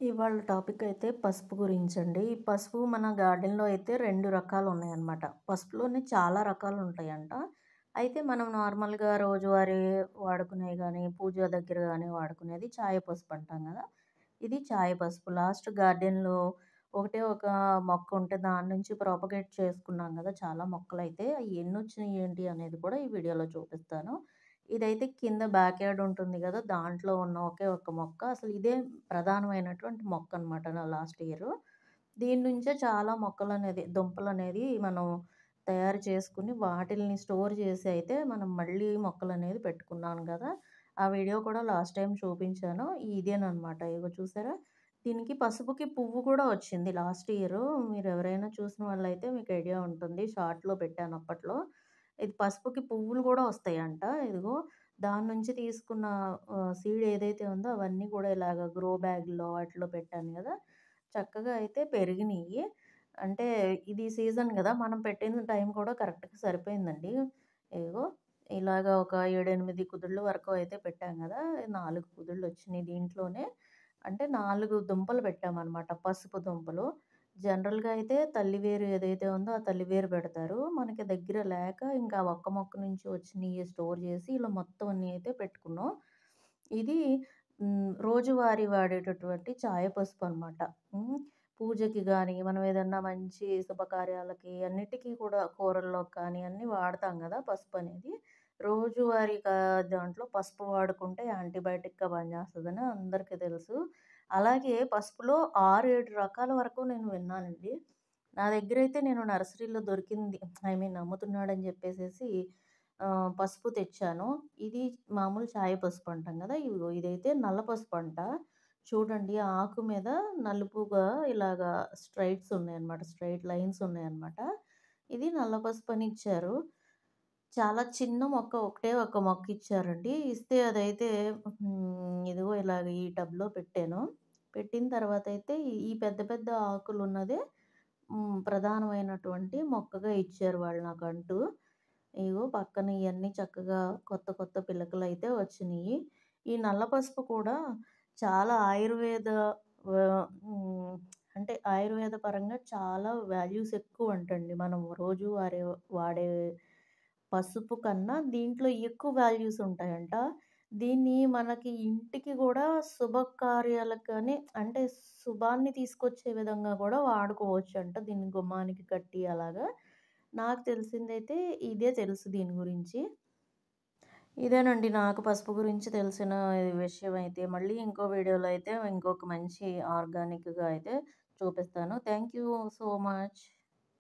ఇవాళ టాపిక్ అయితే పసుపు గురించండి. ఈ పసుపు మన గార్డెన్‌లో అయితే 2 రకాలున్నాయన్నమాట. పసుపులోనే చాలా రకాలుంటాయంట. అయితే మనం నార్మల్‌గా రోజువారీ వాడుకునేవి గానీ, పూజ దగ్గర గానీ వాడుకునేది చాయ పసుపు అంటాం గదా! ఇది చాయ పసుపు. లాస్ట్ గార్డెన్‌లో ఒకటే ఒక మొక్క ఉంటే దాని నుంచి ప్రాపగేట్ చేసుకున్నాం గదా! చాలా మొక్కలైతే. అయి ఎన్నొచ్చినాయి ఏంటి అనేది కూడా ఈ వీడియోలో చూపిస్తాను. ఇదైతే కింద బ్యాక్ యార్డ్ ఉంటుంది గదా! దాంట్లో ఉన్న ఒకే ఒక్క మొక్క. అసలు ఇదే ప్రధానమైనటువంటి మొక్కనమాట నా లాస్ట్ ఇయరు. దీని నుంచే చాలా మొక్కలనేది, దుంపలనేది మనం తయారు చేసుకొని వాటిల్ని స్టోర్ చేసి అయితే మనం మళ్ళీ మొక్కలనేది పెట్టుకున్నాను గదా! ఆ వీడియో కూడా లాస్ట్ టైమ్ చూపించాను. ఇదేననమాట. ఇగో చూసారా? దీనికి పసుపుకి పువ్వు కూడా వచ్చింది లాస్ట్ ఇయరు. మీరెవరైనా చూసిన వాళ్ళైతే మీకు ఐడియా ఉంటుంది. షార్ట్‌లో పెట్టాను అప్పట్లో. ఇది పసుపుకి పువ్వులు గూడా వస్తాయంట. ఇదిగో దాని నుంచి తీసుకున్న సీడ్ ఏదైతే ఉందో అవన్నీ కూడా ఇలాగ గ్రో బ్యాగ్‌లో వాటిలో పెట్టాను గదా! చక్కగా అయితే పెరిగినియి. అంటే ఇది సీజన్ గదా! మనం పెట్టిన టైం కూడా కరెక్ట్‌గా సరిపోయిందండి. ఇదిగో ఇలాగ ఒక 7, 8 కుదుళ్ళ వరకు అయితే పెట్టాం గదా! 4 కుదుళ్ళొచ్చినియి దీంట్లోనే. అంటే 4 దుంపలు పెట్టామనమాట. పసుపు దుంపలు. జనరల్‌గా అయితే తల్లివేరు ఏదైతే ఉందో ఆ తల్లివేరు పెడతారు. మనకి దగ్గర లేక ఇంకా ఆ ఒక్క మొక్క నుంచి వచ్చినయి స్టోర్ చేసి ఇలా మొత్తం అన్నీ అయితే పెట్టుకున్నాం. ఇది రోజువారీ వాడేటటువంటి చాయ పసుపనమాట. హ్మ్. పూజకి గానీ, మనం ఏదన్నా మంచి శుభకార్యాలకి అన్నిటికి కూడా కూరల్లోకి కానీ అన్నీ వాడతాం గదా! పసుపనేది. రోజువారీ దాంట్లో పసుపు వాడుకుంటే యాంటీబయాటిక్‌గా పనిచేస్తదని అందరికీ తెలుసు. అలాగే పసుపులో 6, 7 రకాల వరకు నేను విన్నానండి. నా దగ్గరైతే నేను నర్సరీలో దొరికింది అమ్ముతున్నాడని జెప్పేసేసి పసుపు తెచ్చాను. ఇది మామూలు చాయ పసుపు అంటాం గదా! ఇదిగో ఇదైతే నల్ల పసుపంట. చూడండి ఆకు మీద నలుపుగా ఇలాగా స్ట్రైట్స్ ఉన్నాయన్నమాట. స్ట్రెయిట్ లైన్స్ ఉన్నాయన్నమాట. ఇది నల్ల పసుపని ఇచ్చారు. చాలా చిన్న మొక్క ఒకటే ఒక మొక్క ఇచ్చారండి. ఇస్తే అదైతే ఇదిగో ఇలాగ ఈ టబ్‌లో పెట్టాను. పెట్టిన తర్వాతయితే ఈ పెద్ద పెద్ద ఆకులున్నదే ప్రధానమైనటువంటి మొక్కగా ఇచ్చారు వాళ్ళు నాకంటూ. ఇగో పక్కన ఇయన్నీ చక్కగా కొత్త కొత్త పిలకలైతే వచ్చినియి. ఈ నల్ల పసుపు కూడా చాలా అంటే ఆయుర్వేద పరంగా చాలా వాల్యూస్ ఎక్కువంటండి. మనం రోజువారీ వాడే పసుపు కన్నా దీంట్లో ఎక్కువ వాల్యూస్ ఉంటాయంట. దీన్ని మనకి ఇంటికి గూడా శుభకార్యాలకు గాని అంటే శుభాన్ని తీసుకొచ్చే విధంగా గూడా వాడుకోవచ్చంట. దీన్ని గుమ్మానికి కట్టి అలాగా. నాకు తెలిసిందైతే ఇదే తెలుసు దీని గురించి. ఇదేనండి నాకు పసుపు గురించి తెలిసిన విషయం అయితే. మళ్ళీ ఇంకో వీడియోలో అయితే ఇంకొక మంచి ఆర్గానిక్‌గా అయితే చూపిస్తాను. Thank you so much.